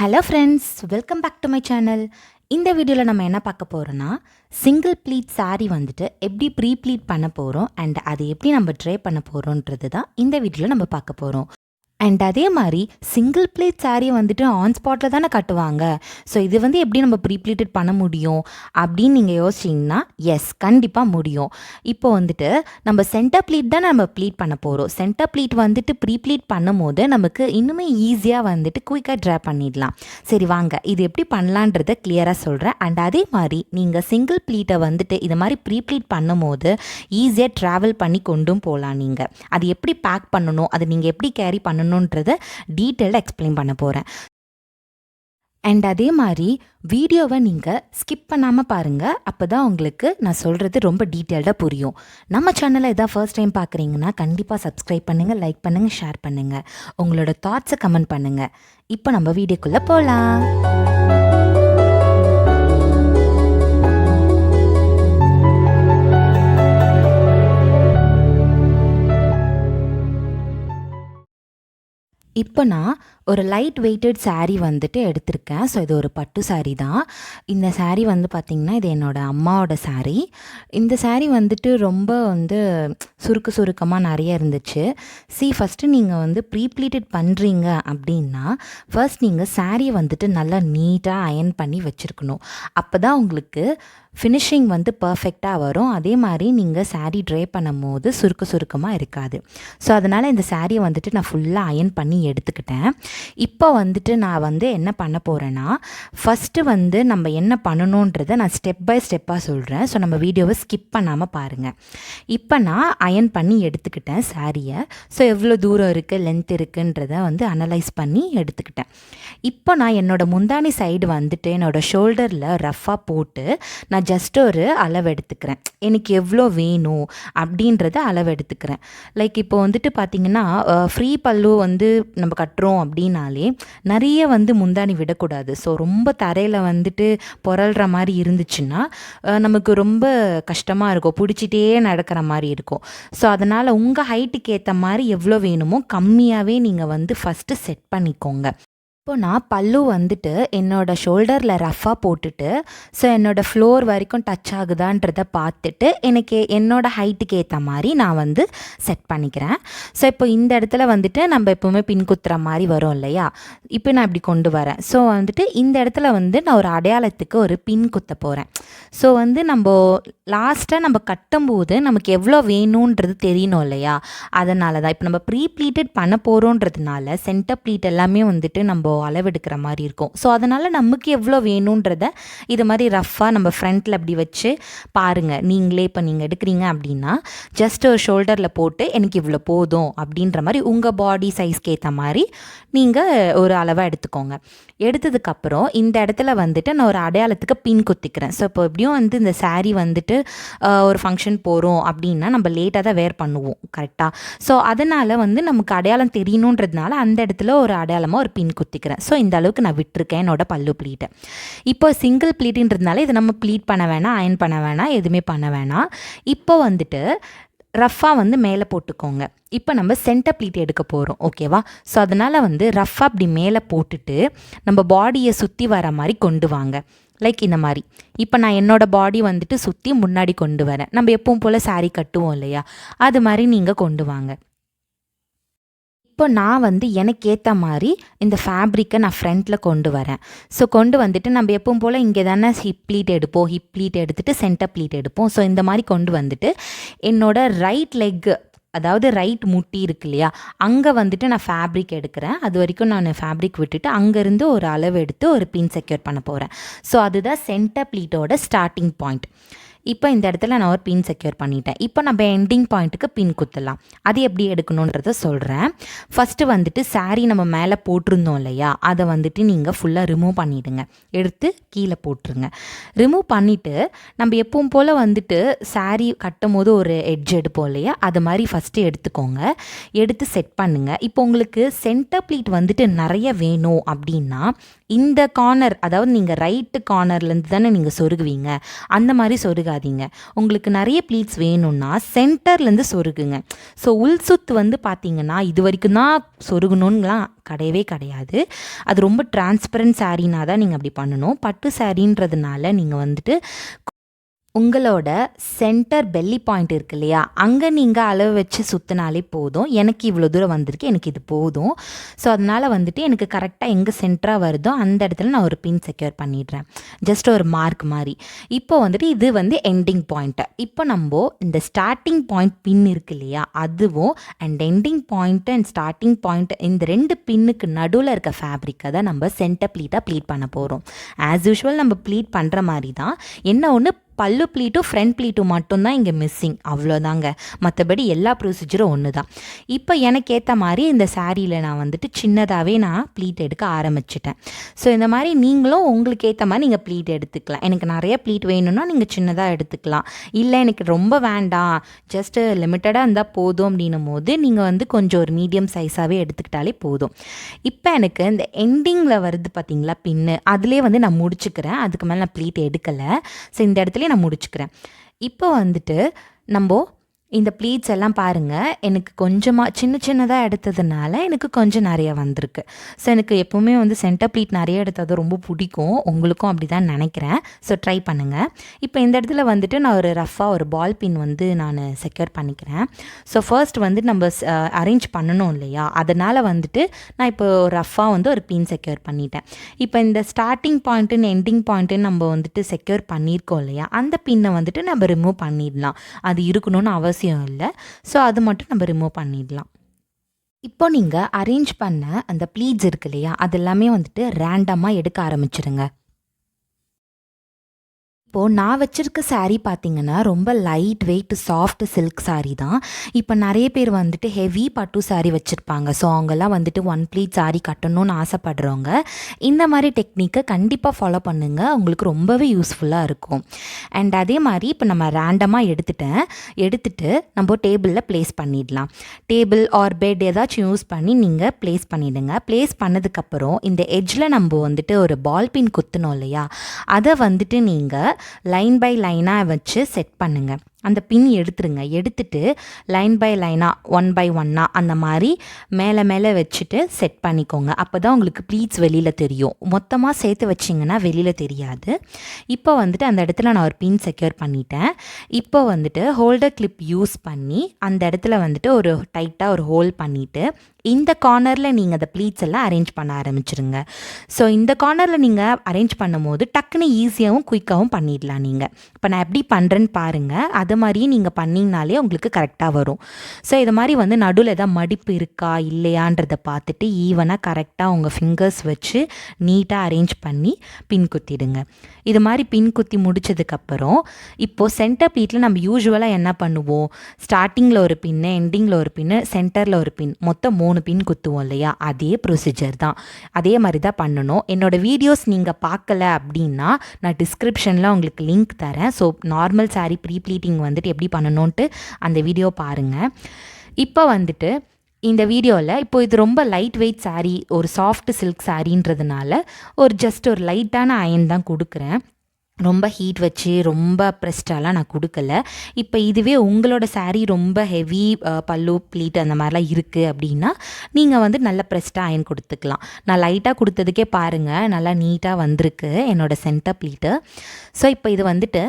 Hello friends, welcome back to my channel. இந்த வீடியோவில் நம்ம என்ன பார்க்க போகிறோன்னா, சிங்கிள் ப்ளீட் சாரீ வந்துட்டு எப்படி ப்ரீ ப்ளீட் பண்ண போகிறோம் அண்ட் அதை எப்படி நம்ம ட்ரை பண்ண போகிறோன்றது தான் இந்த வீடியோவில் நம்ம பார்க்க போகிறோம். அண்ட் அதே மாதிரி சிங்கிள் ப்ளீட் சாரீ வந்துட்டு ஆன் ஸ்பாட்டில் தானே கட்டுவாங்க. ஸோ இது வந்து எப்படி நம்ம ப்ரீ ப்ளீட்டட் பண்ண முடியும் அப்படின்னு நீங்கள் யோசிச்சிங்கன்னா, எஸ், கண்டிப்பாக முடியும். இப்போ வந்துட்டு நம்ம சென்டர் ப்ளீட் தான் நம்ம ப்ளீட் பண்ண போகிறோம். சென்டர் ப்ளீட் வந்துட்டு ப்ரீ ப்ளீட் பண்ணும் போது நமக்கு இன்னுமே ஈஸியாக வந்துட்டு குயிக்காக ட்ரா பண்ணிடலாம். சரி வாங்க, இது எப்படி பண்ணலான்றதை கிளியராக சொல்கிறேன். அண்ட் அதே மாதிரி நீங்கள் சிங்கிள் ப்ளீட்டை வந்துட்டு இது மாதிரி ப்ரீ ப்ளீட் பண்ணும் போது ஈஸியாக ட்ராவல் பண்ணி கொண்டும் போகலாம். நீங்கள் அது எப்படி பேக் பண்ணணும், அதை நீங்கள் எப்படி கேரி பண்ணணுன்றதை டீட்டெயிலாக எக்ஸ்பிளைன் பண்ண போகிறேன். அண்ட் அதே மாதிரி வீடியோவை நீங்கள் ஸ்கிப் பண்ணாமல் பாருங்கள். அப்போ தான் உங்களுக்கு நான் சொல்கிறது ரொம்ப டீட்டெயில்டாக புரியும். நம்ம சேனலை இதான் ஃபர்ஸ்ட் டைம் பார்க்குறீங்கன்னா கண்டிப்பாக சப்ஸ்கிரைப் பண்ணுங்கள், லைக் பண்ணுங்கள், ஷேர் பண்ணுங்கள், உங்களோட தாட்ஸை கமெண்ட் பண்ணுங்கள். இப்போ நம்ம வீடியோக்குள்ளே போகலாம். இப்போ நான் ஒரு லைட் வெயிட்டட் சாரீ வந்துட்டு எடுத்திருக்கேன். ஸோ இது ஒரு பட்டு சாரீ தான். இந்த சாரீ வந்து பார்த்திங்கன்னா இது என்னோடய அம்மாவோட சாரீ. இந்த சாரீ வந்துட்டு ரொம்ப வந்து சுருக்கமாக நிறைய இருந்துச்சு. ஃபஸ்ட்டு நீங்கள் வந்து ப்ரீ ப்ளீட்டட் பண்ணுறீங்க அப்படின்னா ஃபர்ஸ்ட் நீங்கள் சாரியை வந்துட்டு நல்லா நீட்டாக அயர்ன் பண்ணி வச்சுருக்கணும். அப்போ தான் உங்களுக்கு ஃபினிஷிங் வந்து பர்ஃபெக்டாக வரும். அதே மாதிரி நீங்கள் சாரீ ட்ரை பண்ணும் போது சுருக்கமாக இருக்காது. ஸோ அதனால் இந்த சாரியை வந்துட்டு நான் ஃபுல்லாக அயர்ன் பண்ணி எடுத்துக்கிட்டேன். இப்போ வந்துட்டு நான் வந்து என்ன பண்ண போகிறேன்னா, ஃபஸ்ட்டு வந்து நம்ம என்ன பண்ணணுன்றதை நான் ஸ்டெப் பை ஸ்டெப்பாக சொல்கிறேன். ஸோ நம்ம வீடியோவை ஸ்கிப் பண்ணாமல் பாருங்கள். இப்போ நான் அயர்ன் பண்ணி எடுத்துக்கிட்டேன் சாரியை. ஸோ எவ்வளோ தூரம் இருக்குது, லென்த் இருக்குன்றதை வந்து அனலைஸ் பண்ணி எடுத்துக்கிட்டேன். இப்போ நான் என்னோடய முந்தானி சைடு வந்துட்டு என்னோடய ஷோல்டரில் ரஃப்பாக போட்டு நான் ஜஸ்ட் ஒரு அளவு எடுத்துக்கிறேன். எனக்கு எவ்வளோ வேணும் அப்படின்றத அளவு எடுத்துக்கிறேன். லைக் இப்போ வந்துட்டு பார்த்திங்கன்னா ஃப்ரீ பல்லு வந்து நம்ம கட்டுறோம் அப்படின்னாலே நிறைய வந்து முந்தானி விடக்கூடாது. ஸோ ரொம்ப தரையில் வந்துட்டு புரள்ற மாதிரி இருந்துச்சுன்னா நமக்கு ரொம்ப கஷ்டமாக இருக்கும், பிடிச்சிட்டே நடக்கிற மாதிரி இருக்கும். ஸோ அதனால் உங்கள் ஹைட்டுக்கு ஏற்ற மாதிரி எவ்வளோ வேணுமோ கம்மியாகவே நீங்கள் வந்து ஃபஸ்ட்டு செட் பண்ணிக்கோங்க. இப்போ நான் பல்லு வந்துட்டு என்னோடய ஷோல்டரில் ரஃப்பாக போட்டுட்டு ஸோ என்னோடய ஃப்ளோர் வரைக்கும் டச் ஆகுதான்றதை பார்த்துட்டு எனக்கு என்னோடய ஹைட்டுக்கு ஏற்ற மாதிரி நான் வந்து செட் பண்ணிக்கிறேன். ஸோ இப்போ இந்த இடத்துல வந்துட்டு நம்ம எப்போவுமே பின் குத்துற மாதிரி வரும் இல்லையா, இப்போ நான் இப்படி கொண்டு வரேன். ஸோ வந்துட்டு இந்த இடத்துல வந்து நான் ஒரு அடையாளத்துக்கு ஒரு பின் குத்த போகிறேன். ஸோ வந்து நம்ம லாஸ்ட்டாக நம்ம கட்டும்போது நமக்கு எவ்வளோ வேணுன்றது தெரியணும் இல்லையா, அதனால தான். இப்போ நம்ம ப்ரீ ப்ளீட்டட் பண்ண போகிறோன்றதுனால சென்டர் ப்ளீட் எல்லாமே வந்துட்டு நம்ம அளவெடுக்கிற மாதிரி இருக்கும். ஸோ அதனால் நமக்கு எவ்வளோ வேணுன்றத இது மாதிரி ரஃப்பாக நம்ம ஃப்ரண்ட்டில் அப்படி வச்சு பாருங்கள். நீங்களே இப்போ நீங்கள் எடுக்கிறீங்க அப்படின்னா ஜஸ்ட் ஒரு ஷோல்டரில் போட்டு எனக்கு இவ்வளோ போதும் அப்படின்ற மாதிரி உங்கள் பாடி சைஸ்க்கு ஏற்ற மாதிரி நீங்கள் ஒரு அளவாக எடுத்துக்கோங்க. எடுத்ததுக்கப்புறம் இந்த இடத்துல வந்துட்டு நான் ஒரு அடையாளத்துக்கு பின் குத்திக்கிறேன். ஸோ இப்போ எப்படியும் வந்து இந்த சாரீ வந்துட்டு ஒரு ஃபங்க்ஷன் போகிறோம் அப்படின்னா நம்ம லேட்டாக தான் வேர் பண்ணுவோம் கரெக்டாக. ஸோ அதனால் வந்து நமக்கு அடையாளம் தெரியணுன்றதுனால அந்த இடத்துல ஒரு அடையாளமாக ஒரு பின் குத்திக்கிறேன். ஸோ இந்த அளவுக்கு நான் விட்டுருக்கேன் என்னோட பல்லு ப்ளீட்டை. இப்போ சிங்கிள் ப்ளீட்டுன்றதுனால இதை நம்ம ப்ளீட் பண்ண வேணாம், அயர்ன் பண்ண வேணாம், எதுவுமே பண்ண வேணாம். இப்போ வந்துட்டு ரஃப்பாக வந்து மேலே போட்டுக்கோங்க. இப்போ நம்ம சென்டர் ப்ளீட் எடுக்க போகிறோம், ஓகேவா. ஸோ அதனால் வந்து ரஃப்பாக அப்படி மேலே போட்டுட்டு நம்ம பாடியை சுற்றி வர மாதிரி கொண்டு வாங்க. லைக் இந்த மாதிரி. இப்போ நான் என்னோடய பாடி வந்துட்டு சுற்றி முன்னாடி கொண்டு வரேன். நம்ம எப்பவும் போல் சாரீ கட்டுவோம் இல்லையா, அது மாதிரி நீங்கள் கொண்டு வாங்க. இப்போ நான் வந்து எனக்கு ஏற்ற மாதிரி இந்த ஃபேப்ரிக்கை நான் ஃப்ரண்ட்டில் கொண்டு வரேன். ஸோ கொண்டு வந்துட்டு நம்ம எப்பவும் போல் இங்கே தானே ஹிப் ப்ளீட் எடுப்போம், ஹிப் ப்ளீட் எடுத்துகிட்டு சென்டர் ப்ளீட் எடுப்போம். ஸோ இந்த மாதிரி கொண்டு வந்துட்டு என்னோடய ரைட் லெக்கு, அதாவது ரைட் முட்டி இருக்கு இல்லையா, அங்கே வந்துட்டு நான் ஃபேப்ரிக் எடுக்கிறேன். அது வரைக்கும் நான் ஃபேப்ரிக் விட்டுட்டு அங்கேருந்து ஒரு அளவு எடுத்து ஒரு பின் செக்யூர் பண்ண போகிறேன். ஸோ அதுதான் சென்டர் ப்ளீட்டோட ஸ்டார்டிங் பாயிண்ட். இப்போ இந்த இடத்துல நான் ஒரு பின் செக்யூர் பண்ணிட்டேன். இப்போ நம்ம எண்டிங் பாயிண்ட்டுக்கு பின் குத்தலாம். அது எப்படி எடுக்கணுன்றத சொல்கிறேன். ஃபஸ்ட்டு வந்துட்டு சாரீ நம்ம மேலே போட்டிருந்தோம் இல்லையா, அதை வந்துட்டு நீங்கள் ஃபுல்லாக ரிமூவ் பண்ணிவிடுங்க. எடுத்து கீழே போட்டுருங்க. ரிமூவ் பண்ணிவிட்டு நம்ம எப்பவும் போல் வந்துட்டு சாரீ கட்டும் போது ஒரு எட்ஜ் எடுப்போம் இல்லையா, அது மாதிரி ஃபஸ்ட்டு எடுத்துக்கோங்க. எடுத்து செட் பண்ணுங்கள். இப்போ உங்களுக்கு சென்டர் ப்ளீட் வந்துட்டு நிறைய வேணும் அப்படின்னா இந்த கார்னர், அதாவது நீங்கள் ரைட்டு கார்னர்லேருந்து தானே நீங்கள் சொருகுவீங்க, அந்த மாதிரி சொருகாதீங்க. உங்களுக்கு நிறைய ப்ளீட்ஸ் வேணும்னா சென்டர்லேருந்து சொருகுங்க. ஸோ உள் சுத்து வந்து பார்த்தீங்கன்னா இது வரைக்கும் தான் சொருகணும்லாம் கிடையவே கிடையாது. அது ரொம்ப டிரான்ஸ்பரண்ட் சாரீனா தான் நீங்கள் அப்படி பண்ணணும். பட்டு சாரீன்றதுனால நீங்கள் வந்துட்டு உங்களோட சென்டர் பெல்லி பாயிண்ட் இருக்கு இல்லையா, அங்கே நீங்கள் அளவு வச்சு சுற்றினாலே போதும். எனக்கு இவ்வளோ தூரம் வந்திருக்கு, எனக்கு இது போதும். ஸோ அதனால் வந்துட்டு எனக்கு கரெக்டாக எங்கே சென்டராக வருதோ அந்த இடத்துல நான் ஒரு பின் செக்யூர் பண்ணிடுறேன், ஜஸ்ட் ஒரு மார்க் மாதிரி. இப்போ வந்துட்டு இது வந்து எண்டிங் பாயிண்ட்டு. இப்போ நம்ம இந்த ஸ்டார்டிங் பாயிண்ட் பின் இருக்கு இல்லையா, அதுவும் and ending point and starting point, இந்த 2 பின்னுக்கு நடுவில் இருக்க ஃபேப்ரிக்கை தான் நம்ம சென்டர் ப்ளீட்டாக ப்ளீட் பண்ண போகிறோம். ஆஸ் யூஷுவல் நம்ம ப்ளீட் பண்ணுற மாதிரி தான். என்ன ஒன்று, பல்லு ப்ளீட்டும் ஃப்ரண்ட் ப்ளீட்டும் மட்டும்தான் இங்கே மிஸ்ஸிங், அவ்வளோதாங்க. மற்றபடி எல்லா ப்ரொசீஜரும் ஒன்று தான். இப்போ எனக்கு ஏற்ற மாதிரி இந்த சாரியில் நான் வந்துட்டு சின்னதாகவே நான் ப்ளீட் எடுக்க ஆரம்பிச்சிட்டேன். ஸோ இந்த மாதிரி நீங்களும் உங்களுக்கு ஏற்ற மாதிரி நீங்கள் ப்ளீட் எடுத்துக்கலாம். எனக்கு நிறைய ப்ளீட் வேணும்னா நீங்கள் சின்னதாக எடுத்துக்கலாம். இல்லை எனக்கு ரொம்ப வேண்டாம், ஜஸ்ட்டு லிமிட்டடாக இருந்தால் போதும் அப்படின்னும் போது நீங்கள் வந்து கொஞ்சம் ஒரு மீடியம் சைஸாகவே எடுத்துக்கிட்டாலே போதும். இப்போ எனக்கு இந்த எண்டிங்கில் வருது பார்த்தீங்களா பின்னு, அதுலேயே வந்து நான் முடிச்சுக்கிறேன். அதுக்கு மேலே நான் ப்ளீட் எடுக்கலை. ஸோ இந்த இடத்துல நான் முடிச்சுக்கிறேன். இப்போ வந்துட்டு நம்ம இந்த ப்ளீட்ஸ் எல்லாம் பாருங்கள், எனக்கு கொஞ்சமாக சின்னதாக எடுத்ததுனால எனக்கு கொஞ்சம் நிறைய வந்திருக்கு. ஸோ எனக்கு எப்போவுமே வந்து சென்டர் ப்ளீட் நிறைய எடுத்தது ரொம்ப பிடிக்கும். உங்களுக்கும் அப்படி தான் நினைக்கிறேன். ஸோ ட்ரை பண்ணுங்கள். இப்போ இந்த இடத்துல வந்துட்டு நான் ஒரு ரஃபாக ஒரு பால் பின் வந்து நான் செக்யூர் பண்ணிக்கிறேன். ஸோ ஃபர்ஸ்ட் வந்து நம்ம அரேஞ்ச் பண்ணணும் இல்லையா, அதனால் வந்துட்டு நான் இப்போ ரஃபாக வந்து ஒரு பின் செக்யூர் பண்ணிட்டேன். இப்போ இந்த ஸ்டார்டிங் பாயிண்ட்டுன்னு எண்டிங் பாயிண்ட்டுன்னு நம்ம வந்துட்டு செக்யூர் பண்ணியிருக்கோம் இல்லையா, அந்த பின்னை வந்துட்டு நம்ம ரிமூவ் பண்ணிடலாம். அது இருக்கணும்னு அவசியம் இல்லை. ஸோ அது மட்டும் நம்ம ரிமூவ் பண்ணிடலாம். இப்போ நீங்கள் அரேஞ்ச் பண்ண அந்த ப்ளீட்ஸ் இருக்கு இல்லையா, அது எல்லாமே வந்துட்டு ரேண்டமாக எடுக்க ஆரம்பிச்சிடுங்க. இப்போது நான் வச்சுருக்க சாரீ பார்த்திங்கன்னா ரொம்ப light weight soft silk sari தான். இப்போ நிறைய பேர் வந்துட்டு ஹெவி பட்டு சாரீ வச்சுருப்பாங்க. ஸோ அவங்கெல்லாம் வந்துட்டு 1 ப்ளீட் சாரீ கட்டணும்னு ஆசைப்படுறவங்க இந்த மாதிரி டெக்னிக்கை கண்டிப்பாக ஃபாலோ பண்ணுங்கள். உங்களுக்கு ரொம்பவே யூஸ்ஃபுல்லாக இருக்கும். அண்ட் அதே மாதிரி இப்போ நம்ம ரேண்டமாக எடுத்துட்டு நம்ம டேபிளில் ப்ளேஸ் பண்ணிடலாம். டேபிள் ஆர் பெட் ஏதாச்சும் யூஸ் பண்ணி நீங்கள் ப்ளேஸ் பண்ணிவிடுங்க. ப்ளேஸ் பண்ணதுக்கப்புறம் இந்த எட்ஜில் நம்ம வந்துட்டு ஒரு பால் பின் குத்தணும் இல்லையா, அதை வந்துட்டு நீங்கள் லைன் பை லைனாக வச்சு செட் பண்ணுங்கள். அந்த பின் எடுத்துட்டு லைன் பை லைனாக 1 by 1 அந்த மாதிரி மேலே வச்சுட்டு செட் பண்ணிக்கோங்க. அப்போ தான் உங்களுக்கு ப்ளீட்ஸ் வெளியில் தெரியும். மொத்தமாக சேர்த்து வச்சிங்கன்னா வெளியில் தெரியாது. இப்போ வந்துட்டு அந்த இடத்துல நான் ஒரு பின் செக்யூர் பண்ணிட்டேன். இப்போ வந்துட்டு ஹோல்டர் கிளிப் யூஸ் பண்ணி அந்த இடத்துல வந்துட்டு ஒரு டைட்டாக ஒரு ஹோல்ட் பண்ணிவிட்டு இந்த கார்னரில் நீங்கள் அந்த ப்ளீட்ஸ் எல்லாம் அரேஞ்ச் பண்ண ஆரம்பிச்சிருங்க. ஸோ இந்த கார்னரில் நீங்கள் அரேஞ்ச் பண்ணும் போது டக்குன்னு ஈஸியாகவும் குயிக்காகவும் பண்ணிடலாம். நீங்கள் இப்போ நான் எப்படி பண்ணுறேன்னு பாருங்கள். அது மாதிரியே நீங்கள் பண்ணிங்கனாலே உங்களுக்கு கரெக்டாக வரும். ஸோ இது மாதிரி வந்து நடுவில் எதாவது மடிப்பு இருக்கா இல்லையான்றதை பார்த்துட்டு ஈவனாக கரெக்டாக உங்கள் ஃபிங்கர்ஸ் வச்சு நீட்டாக அரேஞ்ச் பண்ணி பின் குத்திடுங்க. இது மாதிரி பின் குத்தி முடித்ததுக்கப்புறம் இப்போது சென்டர் ப்ளீட்டில் நம்ம யூஸ்வலாக என்ன பண்ணுவோம், ஸ்டார்டிங்கில் ஒரு பின்னு, எண்டிங்கில் ஒரு பின்னு, சென்டரில் ஒரு பின், மொத்தம் 3 பின் குத்துவோம் இல்லையா, அதே ப்ரொசீஜர் தான். அதே மாதிரி தான் பண்ணணும். என்னோடய வீடியோஸ் நீங்கள் பார்க்கல அப்படின்னா நான் டிஸ்கிரிப்ஷனில் உங்களுக்கு லிங்க் தரேன். So normal sorry pre bleeding வந்துட்டு எப்படி பண்ணணுன்ட்டு அந்த வீடியோ பாருங்கள். இப்போ வந்துட்டு இந்த வீடியோவில் இப்போ இது ரொம்ப லைட் வெயிட் சாரீ, ஒரு சாஃப்ட் சில்க் சாரீன்றதுனால ஜஸ்ட் ஒரு லைட்டான அயன் தான் கொடுக்குறேன். ரொம்ப ஹீட் வச்சு ரொம்ப ப்ரெஸ்டாலாம் நான் கொடுக்கல. இப்போ இதுவே உங்களோட சாரீ ரொம்ப ஹெவி பல்லு ப்ளீட் அந்த மாதிரிலாம் இருக்குது அப்படின்னா நீங்கள் வந்து நல்ல ப்ரெஸ்டாக அயன் கொடுத்துக்கலாம். நான் லைட்டாக கொடுத்ததுக்கே பாருங்கள் நல்லா நீட்டாக வந்திருக்கு என்னோடய சென்டர் ப்ளீட்டு. ஸோ இப்போ இது வந்துட்டு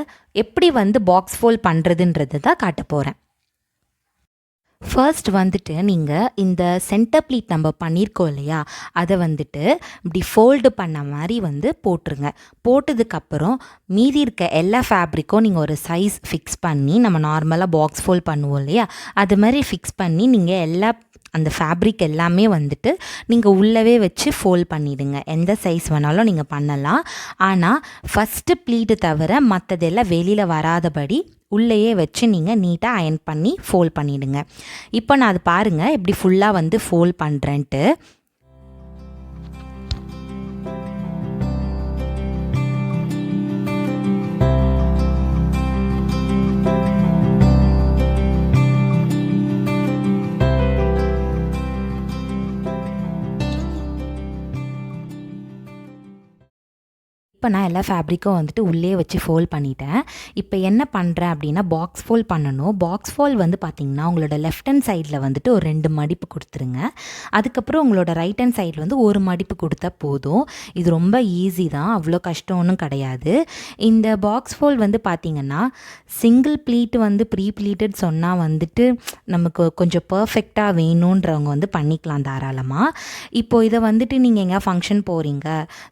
எப்படி வந்து பாக்ஸ் ஃபோல்ட் பண்ணுறதுன்றது தான் காட்ட போகிறேன். ஃபர்ஸ்ட் வந்துட்டு நீங்கள் இந்த சென்டர் ப்ளீட் நம்ம பண்ணியிருக்கோம் இல்லையா, அதை வந்துட்டு இப்படி ஃபோல்டு பண்ண மாதிரி வந்து போட்டுருங்க. போட்டதுக்கப்புறம் மீதி இருக்க எல்லா ஃபேப்ரிக்கும் நீங்கள் ஒரு சைஸ் ஃபிக்ஸ் பண்ணி, நம்ம நார்மலாக பாக்ஸ் ஃபோல்ட் பண்ணுவோம் இல்லையா, அது மாதிரி ஃபிக்ஸ் பண்ணி நீங்கள் அந்த ஃபேப்ரிக் எல்லாமே வந்துட்டு நீங்கள் உள்ளவே வச்சு ஃபோல்ட் பண்ணிவிடுங்க. எந்த சைஸ் வேணாலும் நீங்கள் பண்ணலாம். ஆனால் ஃபஸ்ட்டு ப்ளீட்டு தவிர மற்றதெல்லாம் வெளியில் வராதபடி உள்ளேயே வச்சு நீங்கள் நீட்டாக அயன் பண்ணி ஃபோல்ட் பண்ணிவிடுங்க. இப்போ நான் அது பாருங்கள் எப்படி ஃபுல்லாக வந்து ஃபோல்ட் பண்ணுறேன்ட்டு. இப்போ நான் எல்லா ஃபேப்ரிக்கும் வந்துட்டு உள்ளே வச்சு ஃபோல்ட் பண்ணிட்டேன். இப்போ என்ன பண்ணுறேன் அப்படின்னா பாக்ஸ் ஃபோல்ட் பண்ணணும். பாக்ஸ் ஃபோல்ட் வந்து பார்த்திங்கன்னா உங்களோட லெஃப்ட் ஹேண்ட் சைடில் வந்துட்டு ஒரு 2 மடிப்பு கொடுத்துருங்க. அதுக்கப்புறம் உங்களோட ரைட் ஹேண்ட் சைடில் வந்து ஒரு மடிப்பு கொடுத்தா போதும். இது ரொம்ப ஈஸி தான், அவ்வளோ கஷ்டம் ஒன்றும் கிடையாது. இந்த பாக்ஸ் ஃபோல்ட் வந்து பார்த்திங்கன்னா சிங்கிள் ப்ளீட் வந்து ப்ரீ ப்ளீட்டட் சொன்னால் வந்துட்டு நமக்கு கொஞ்சம் பர்ஃபெக்டாக வேணுன்றவங்க வந்து பண்ணிக்கலாம் தாராளமாக. இப்போது இதை வந்துட்டு நீங்கள் எங்கேயா ஃபங்க்ஷன் போகிறீங்க,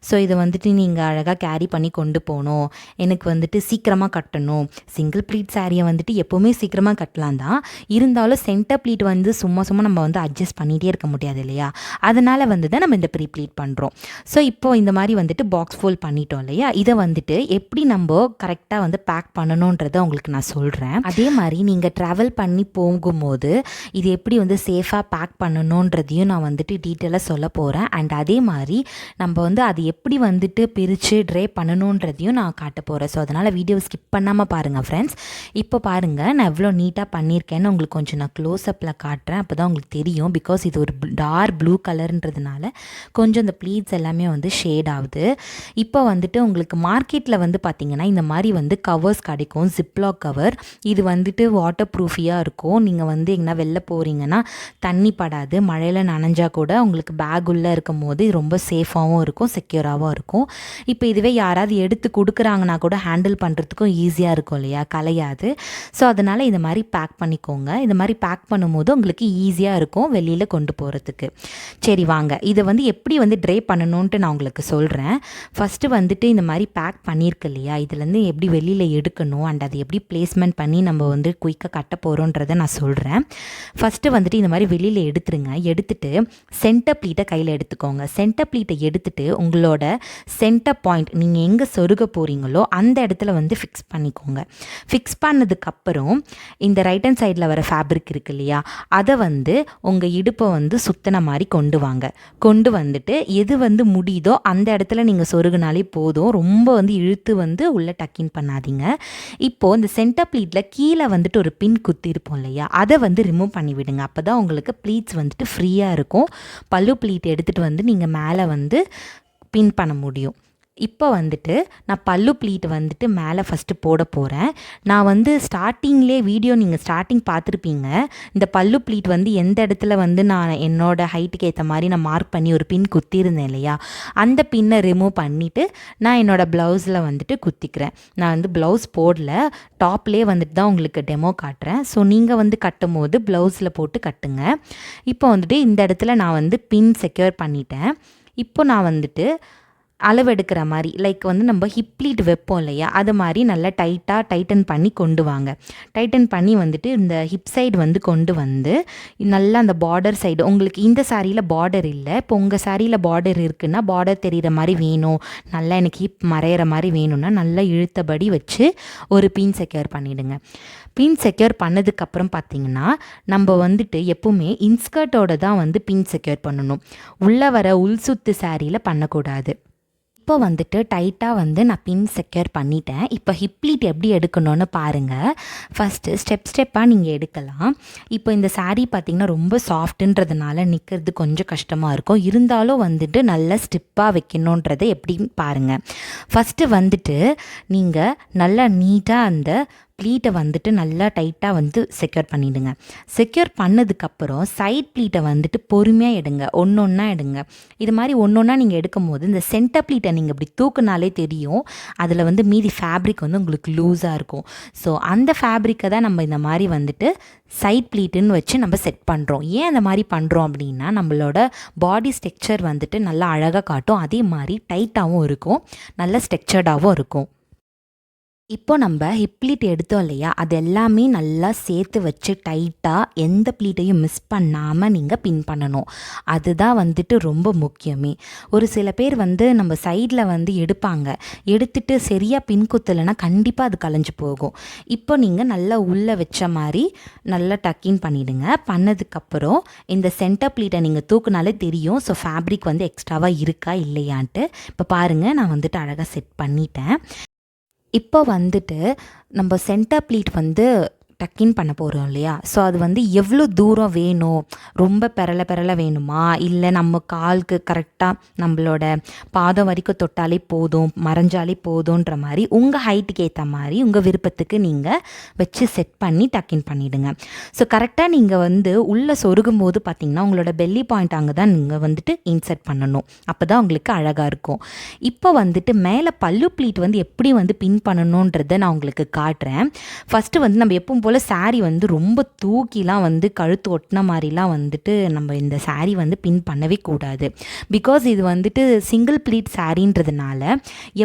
ஸோ இதை வந்துட்டு நீங்கள் அழகாக கேரி பண்ணி கொண்டு போகணும், எனக்கு வந்துட்டு சீக்கிரமாக கட்டணும். சிங்கிள் ப்ளீட் சாரியை வந்துட்டு எப்போவுமே சீக்கிரமாக கட்டலாம் தான், இருந்தாலும் சென்டர் ப்ளீட் வந்து சும்மா நம்ம வந்து அட்ஜஸ்ட் பண்ணிகிட்டே இருக்க முடியாது இல்லையா, அதனால் வந்து தான் நம்ம இந்த ப்ரீ ப்ளீட் பண்ணுறோம். ஸோ இப்போது இந்த மாதிரி வந்துட்டு பாக்ஸ் ஃபோல்ட் பண்ணிட்டோம் இல்லையா, இதை வந்துட்டு எப்படி நம்ம கரெக்டாக வந்து பேக் பண்ணணுன்றதை உங்களுக்கு நான் சொல்கிறேன். அதே மாதிரி நீங்கள் ட்ராவல் பண்ணி போகும்போது இது எப்படி வந்து சேஃபாக பேக் பண்ணணுன்றதையும் நான் வந்துட்டு டீட்டெயிலாக சொல்ல போகிறேன். அண்ட் அதே மாதிரி நம்ம வந்து அது எப்படி வந்துட்டு பிரித்து ட்ரே பண்ணணுன்றதையும் நான் காட்ட போகிறேன். ஸோ அதனால் வீடியோ ஸ்கிப் பண்ணாமல் பாருங்கள் ஃப்ரெண்ட்ஸ். இப்போ பாருங்கள் நான் எவ்வளோ நீட்டாக பண்ணியிருக்கேன்னு உங்களுக்கு கொஞ்சம் நான் க்ளோஸ்அப்பில் காட்டுறேன், அப்போ தான் உங்களுக்கு தெரியும். பிகாஸ் இது ஒரு டார்க் ப்ளூ கலர்ன்றதுனால கொஞ்சம் இந்த ப்ளீட்ஸ் எல்லாமே வந்து ஷேட் ஆகுது. இப்போ வந்துட்டு உங்களுக்கு மார்க்கெட்டில் வந்து பார்த்திங்கன்னா இந்த மாதிரி வந்து கவர்ஸ் கிடைக்கும், ஜிப்லாக் கவர். இது வந்துட்டு வாட்டர் ப்ரூஃபியாக இருக்கும். நீங்கள் வந்து எங்கன்னா வெளில போகிறீங்கன்னா தண்ணி படாது, மழையில் நனைஞ்சா கூட உங்களுக்கு பேக் உள்ளே இருக்கும் போது இது ரொம்ப சேஃபாகவும் இருக்கும், செக்யூராகவும் இருக்கும். இப்போ இதுவே யாராவது எடுத்து கொடுக்குறாங்கன்னா கூட ஹேண்டில் பண்ணுறதுக்கும் ஈஸியாக இருக்கும் இல்லையா, கலையாது. ஸோ அதனால் இந்த மாதிரி பேக் பண்ணிக்கோங்க. இந்த மாதிரி பேக் பண்ணும்போது உங்களுக்கு ஈஸியாக இருக்கும் வெளியில் கொண்டு போகிறதுக்கு. சரி வாங்க, இதை வந்து எப்படி வந்து ட்ரை பண்ணணுன்ட்டு நான் உங்களுக்கு சொல்கிறேன். ஃபஸ்ட்டு வந்துட்டு இந்த மாதிரி பேக் பண்ணியிருக்கு இல்லையா, இதுலேருந்து எப்படி வெளியில் எடுக்கணும் அண்ட் அதை எப்படி பிளேஸ்மெண்ட் பண்ணி நம்ம வந்து குயிக்காக கட்ட போகிறோன்றதை நான் சொல்கிறேன். ஃபஸ்ட்டு வந்துட்டு இந்த மாதிரி வெளியில் எடுத்துருங்க. எடுத்துகிட்டு சென்டர் ப்ளீட்டை கையில் எடுத்துக்கோங்க. சென்டர் ப்ளீட்டை எடுத்துகிட்டு உங்களோட சென்டர் பாயிண்ட் நீங்கள் எங்கே சொருக போகிறீங்களோ அந்த இடத்துல வந்து ஃபிக்ஸ் பண்ணிக்கோங்க. ஃபிக்ஸ் பண்ணதுக்கப்புறம் இந்த ரைட் ஹேண்ட் சைடில் வர ஃபேப்ரிக் இருக்கு இல்லையா, அதை வந்து உங்கள் இடுப்பை வந்து சுத்தின மாதிரி கொண்டு வாங்க. கொண்டு வந்துட்டு எது வந்து முடியுதோ அந்த இடத்துல நீங்கள் சொருகுனாலே போதும். ரொம்ப வந்து இழுத்து வந்து உள்ளே டக்கின் பண்ணாதீங்க. இப்போது இந்த சென்டர் ப்ளீட்டில் கீழே வந்துட்டு ஒரு பின் குத்தி இருப்போம் இல்லையா, அதை வந்து ரிமூவ் பண்ணி விடுங்க. அப்போ தான் உங்களுக்கு ப்ளீட்ஸ் வந்துட்டு ஃப்ரீயாக இருக்கும். பல்லு ப்ளீட் எடுத்துகிட்டு வந்து நீங்கள் மேலே வந்து பின் பண்ண முடியும். இப்போ வந்துட்டு நான் பல்லு ப்ளீட் வந்துட்டு மேலே ஃபஸ்ட்டு போட போகிறேன். நான் வந்து ஸ்டார்டிங்லேயே வீடியோ நீங்கள் ஸ்டார்டிங் பார்த்துருப்பீங்க. இந்த பல்லு ப்ளீட் வந்து எந்த இடத்துல வந்து நான் என்னோடய ஹைட்டுக்கு ஏற்ற மாதிரி நான் மார்க் பண்ணி ஒரு பின் குத்திருந்தேன் இல்லையா, அந்த பின்னை ரிமூவ் பண்ணிவிட்டு நான் என்னோடய ப்ளவுஸில் வந்துட்டு குத்திக்கிறேன். நான் வந்து ப்ளவுஸ் போடல, டாப்லேயே வந்துட்டு தான் உங்களுக்கு டெமோ காட்டுறேன். ஸோ நீங்கள் வந்து கட்டும் போது ப்ளவுஸில் போட்டு கட்டுங்க. இப்போ வந்துட்டு இந்த இடத்துல நான் வந்து பின் செக்யூர் பண்ணிட்டேன். இப்போ நான் வந்துட்டு அளவெடுக்கிற மாதிரி லைக் வந்து நம்ம ஹிப் ப்ளீட் வைப்போம் இல்லையா, அது மாதிரி நல்லா டைட்டன் பண்ணி கொண்டு வாங்க. டைட்டன் பண்ணி வந்துட்டு இந்த ஹிப் சைடு வந்து கொண்டு வந்து நல்லா அந்த பார்டர் சைடு, உங்களுக்கு இந்த சாரியில் பார்டர் இல்லை, இப்போ உங்கள் சாரியில் பார்டர் இருக்குன்னா பார்டர் தெரிகிற மாதிரி வேணும், நல்லா எனக்கு ஹிப் மறையிற மாதிரி வேணும்னா நல்லா இழுத்தபடி வச்சு ஒரு பின் செக்யூர் பண்ணிவிடுங்க. பின் செக்யூர் பண்ணதுக்கப்புறம் பார்த்திங்கன்னா நம்ம வந்துட்டு எப்போவுமே இன்ஸ்கர்ட்டோட தான் வந்து பின் செக்யூர் பண்ணணும். உள்ளே வர உள் சுத்து சாரியில் பண்ணக்கூடாது. இப்போ வந்துட்டு டைட்டாக வந்து நான் பின் செக்யூர் பண்ணிட்டேன். இப்போ ஹிப் ப்ளீட் எப்படி எடுக்கணும்னு பாருங்கள். ஃபஸ்ட்டு ஸ்டெப்பாக நீங்கள் எடுக்கலாம். இப்போ இந்த சாரீ பார்த்திங்கன்னா ரொம்ப சாஃப்ட்டுன்றதுனால நிற்கிறது கொஞ்சம் கஷ்டமாக இருக்கும், இருந்தாலும் வந்துட்டு நல்லா ஸ்டிப்பாக வைக்கணுன்றதை எப்படின்னு பாருங்கள். ஃபஸ்ட்டு வந்துட்டு நீங்கள் நல்லா நீட்டாக அந்த ப்ளீட்டை வந்துட்டு நல்லா டைட்டாக வந்து செக்யூர் பண்ணிவிடுங்க. செக்யூர் பண்ணதுக்கப்புறம் சைட் ப்ளீட்டை வந்துட்டு பொறுமையாக எடுங்க, ஒன்றா எடுங்க. இது மாதிரி ஒன்றா நீங்கள் எடுக்கும் போது இந்த சென்டர் ப்ளீட்டை நீங்கள் இப்படி தூக்குனாலே தெரியும், அதில் வந்து மீதி ஃபேப்ரிக் வந்து உங்களுக்கு லூஸாக இருக்கும். ஸோ அந்த ஃபேப்ரிக்கை தான் நம்ம இந்த மாதிரி வந்துட்டு சைட் ப்ளீட்டுன்னு வச்சு நம்ம செட் பண்ணுறோம். ஏன் அந்த மாதிரி பண்ணுறோம் அப்படின்னா நம்மளோட பாடி ஸ்ட்ரக்சர் வந்துட்டு நல்லா அழகாக காட்டும், அதே மாதிரி டைட்டாகவும் இருக்கும், நல்ல ஸ்ட்ரக்சர்டாகவும் இருக்கும். இப்போ நம்ம ஹிப் ப்ளீட் எடுத்தோம் இல்லையா, அது எல்லாமே நல்லா சேர்த்து வச்சு டைட்டாக எந்த ப்ளீட்டையும் மிஸ் பண்ணாமல் நீங்கள் பின் பண்ணணும். அதுதான் வந்துட்டு ரொம்ப முக்கியமே. ஒரு சில பேர் வந்து நம்ம சைடில் வந்து எடுத்துட்டு சரியாக பின் குத்தலைன்னா கண்டிப்பாக அது கலைஞ்சு போகும். இப்போ நீங்கள் நல்லா உள்ளே வச்ச மாதிரி நல்லா டக்கின் பண்ணிவிடுங்க. பண்ணதுக்கப்புறம் இந்த சென்டர் ப்ளீட்டை நீங்கள் தூக்குனாலே தெரியும், ஸோ ஃபேப்ரிக் வந்து எக்ஸ்ட்ராவாக இருக்கா இல்லையான்ட்டு. இப்போ பாருங்கள், நான் வந்துட்டு அழகாக செட் பண்ணிட்டேன். இப்போ வந்துட்டு நம்ம சென்டர் ப்ளீட் வந்து டக்கின் பண்ண போகிறோம் இல்லையா, ஸோ அது வந்து எவ்வளோ தூரம் வேணும், ரொம்ப பெரல வேணுமா, இல்லை நம்ம காலுக்கு கரெக்டாக நம்மளோட பாதம் வரைக்கும் தொட்டாலே போதும், மறைஞ்சாலே போதுன்ற மாதிரி உங்கள் ஹைட்டுக்கு ஏற்ற மாதிரி உங்கள் விருப்பத்துக்கு நீங்கள் வச்சு செட் பண்ணி டக்கின் பண்ணிவிடுங்க. ஸோ கரெக்டாக நீங்கள் வந்து உள்ளே சொருகும் போது பார்த்திங்கன்னா உங்களோட பெல்லி பாயிண்ட் அங்கே தான் நீங்கள் வந்துட்டு இன்சர்ட் பண்ணணும். அப்போ தான் உங்களுக்கு அழகாக இருக்கும். இப்போ வந்துட்டு மேலே பல்லு ப்ளீட் வந்து எப்படி வந்து பின் பண்ணணுன்றதை நான் உங்களுக்கு காட்டுறேன். ஃபஸ்ட்டு வந்து நம்ம எப்பவும் போல் சாரீ வந்து ரொம்ப தூக்கிலாம் வந்து கழுத்து ஒட்டின மாதிரிலாம் வந்துட்டு நம்ம இந்த சாரீ வந்து பின் பண்ணவே கூடாது. பிகாஸ் இது வந்துட்டு சிங்கிள் ப்ளீட் சாரீன்றதுனால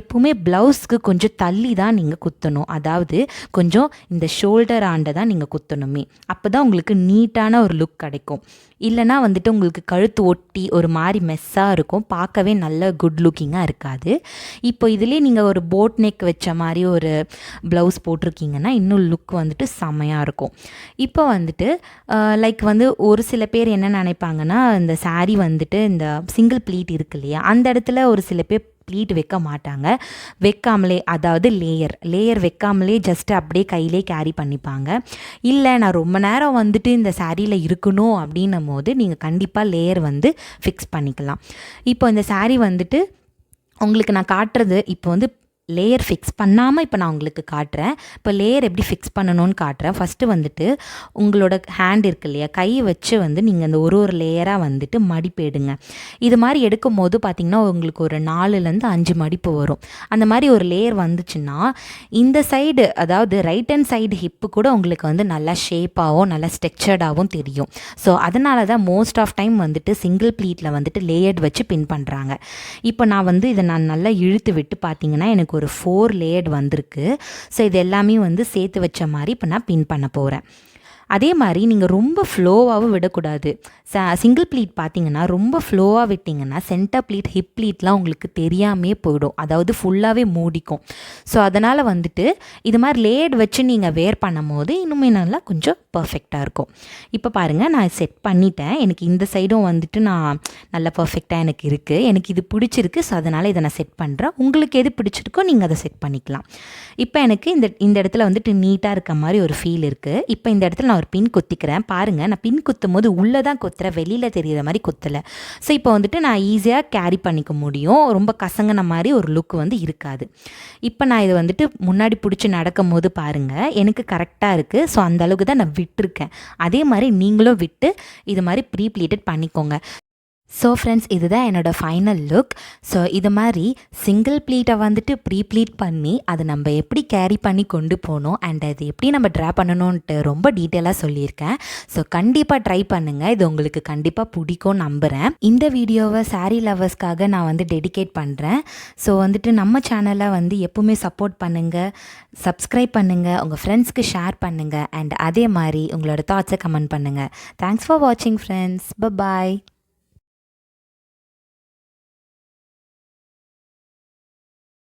எப்பவுமே ப்ளவுஸ்க்கு கொஞ்சம் தள்ளி தான் நீங்கள் குத்தணும். அதாவது கொஞ்சம் இந்த ஷோல்டர் ஆண்டை தான் நீங்கள் குத்தணுமே. அப்போ தான் உங்களுக்கு நீட்டான ஒரு லுக் கிடைக்கும். இல்லைனா வந்துட்டு உங்களுக்கு கழுத்து ஒட்டி ஒரு மாதிரி மெஸ்ஸாக இருக்கும், பார்க்கவே நல்ல குட் லுக்கிங்காக இருக்காது. இப்போ இதிலே நீங்கள் ஒரு போட் நெக் வச்ச மாதிரி ஒரு ப்ளவுஸ் போட்டிருக்கீங்கன்னா இன்னும் லுக் வந்துட்டு செம்மையாக இருக்கும். இப்போ வந்துட்டு லைக் வந்து ஒரு சில பேர் என்ன நினைப்பாங்கன்னா, இந்த சாரீ வந்துட்டு இந்த சிங்கிள் ப்ளீட் இருக்கு இல்லையா, அந்த இடத்துல ஒரு சில பேர் ப்ளீட் வைக்க மாட்டாங்க. வைக்காமலே, அதாவது லேயர் வைக்காமலே ஜஸ்ட் அப்படியே கையிலே கேரி பண்ணிப்பாங்க. இல்லை நான் ரொம்ப நேரம் வந்துட்டு இந்த சாரியில் இருக்கணும் அப்படின்னும் போது நீங்கள் கண்டிப்பாக லேயர் வந்து ஃபிக்ஸ் பண்ணிக்கலாம். இப்போ இந்த சாரீ வந்துட்டு உங்களுக்கு நான் காட்டுறது இப்போ வந்து லேயர் ஃபிக்ஸ் பண்ணாமல் இப்போ நான் உங்களுக்கு காட்டுறேன். இப்போ லேயர் எப்படி ஃபிக்ஸ் பண்ணணும்னு காட்டுறேன். ஃபஸ்ட்டு வந்துட்டு உங்களோட ஹேண்ட் இருக்கு இல்லையா, கை வச்சு வந்து நீங்கள் அந்த ஒரு லேயராக வந்துட்டு மடிப்பு எடுங்க. இது மாதிரி எடுக்கும் போது பார்த்திங்கன்னா உங்களுக்கு ஒரு 4லேருந்து 5 மடிப்பு வரும். அந்த மாதிரி ஒரு லேயர் வந்துச்சுன்னா இந்த சைடு, அதாவது ரைட் ஹேண்ட் சைடு ஹிப்பு கூட உங்களுக்கு வந்து நல்லா ஷேப்பாகவும் நல்லா ஸ்ட்ரெச்சர்டாகவும் தெரியும். ஸோ அதனால தான் மோஸ்ட் ஆஃப் டைம் வந்துட்டு சிங்கிள் ப்ளீட்டில் வந்துட்டு லேயர்டு வச்சு பின் பண்ணுறாங்க. இப்போ நான் வந்து இதை நான் நல்லா இழுத்து விட்டு பார்த்தீங்கன்னா எனக்கு ஒரு 4 லேயர்டு வந்திருக்கு. ஸோ இது எல்லாமே வந்து சேர்த்து வச்ச மாதிரி இப்போ நான் பின் பண்ண போகிறேன். அதே மாதிரி நீங்கள் ரொம்ப ஃப்ளோவாகவும் விடக்கூடாது. சிங்கிள் ப்ளீட் பார்த்தீங்கன்னா ரொம்ப ஃப்ளோவாக விட்டிங்கன்னா சென்டர் ப்ளீட் ஹிப் ப்ளீட்லாம் உங்களுக்கு தெரியாமே போயிடும், அதாவது ஃபுல்லாகவே மூடிக்கும். ஸோ அதனால் வந்துட்டு இது மாதிரி லேயர்டு வச்சு நீங்கள் வேர் பண்ணும் போது இன்னுமே நல்லா கொஞ்சம் பர்ஃபெக்டாக இருக்கும். இப்போ பாருங்கள், நான் செட் பண்ணிட்டேன். எனக்கு இந்த சைடும் வந்துட்டு நான் நல்லா பர்ஃபெக்டாக எனக்கு இருக்குது. எனக்கு இது பிடிச்சிருக்கு. ஸோ அதனால் இதை நான் செட் பண்ணுறேன். உங்களுக்கு எது பிடிச்சிருக்கோ நீங்கள் அதை செட் பண்ணிக்கலாம். இப்போ எனக்கு இந்த இடத்துல வந்துட்டு நீட்டாக இருக்க மாதிரி ஒரு ஃபீல் இருக்குது. இப்போ இந்த இடத்துல நான் ஒரு பின் குத்திக்கிறேன். பாருங்கள், நான் பின் குத்தும் போது உள்ளே தான் குத்துறேன், வெளியில் தெரிகிற மாதிரி குத்தலை. ஸோ இப்போ வந்துட்டு நான் ஈஸியாக கேரி பண்ணிக்க முடியும். ரொம்ப கசங்கின மாதிரி ஒரு லுக் வந்து இருக்காது. இப்போ நான் இதை வந்துட்டு முன்னாடி பிடிச்சி நடக்கும் போது பாருங்கள் எனக்கு கரெக்டாக இருக்குது. ஸோ அந்த அளவுக்கு தான் நான் விட்டுருக்கேன். அதே மாதிரி நீங்களும் விட்டு இது மாதிரி ப்ரீ ப்ளீட்டட் பண்ணிக்கோங்க. ஸோ ஃப்ரெண்ட்ஸ், இதுதான் என்னோடய ஃபைனல் லுக். ஸோ இது மாதிரி சிங்கிள் ப்ளீட்டை வந்துட்டு ப்ரீ ப்ளீட் பண்ணி அதை நம்ம எப்படி கேரி பண்ணி கொண்டு போகணும் அண்ட் அது எப்படி நம்ம ட்ரா பண்ணணுன்ட்டு ரொம்ப டீட்டெயிலாக சொல்லியிருக்கேன். ஸோ கண்டிப்பாக ட்ரை பண்ணுங்கள். இது உங்களுக்கு கண்டிப்பாக பிடிக்கும் நம்புகிறேன். இந்த வீடியோவை சாரீ லவர்ஸ்க்காக நான் வந்து டெடிகேட் பண்ணுறேன். ஸோ வந்துட்டு நம்ம சேனலை வந்து எப்பவுமே சப்போர்ட் பண்ணுங்கள், சப்ஸ்கிரைப் பண்ணுங்கள், உங்கள் ஃப்ரெண்ட்ஸ்க்கு ஷேர் பண்ணுங்கள் அண்ட் அதே மாதிரி உங்களோட தாட்ஸை கமெண்ட் பண்ணுங்கள். தேங்க்ஸ் ஃபார் வாட்சிங் ஃப்ரெண்ட்ஸ். பை.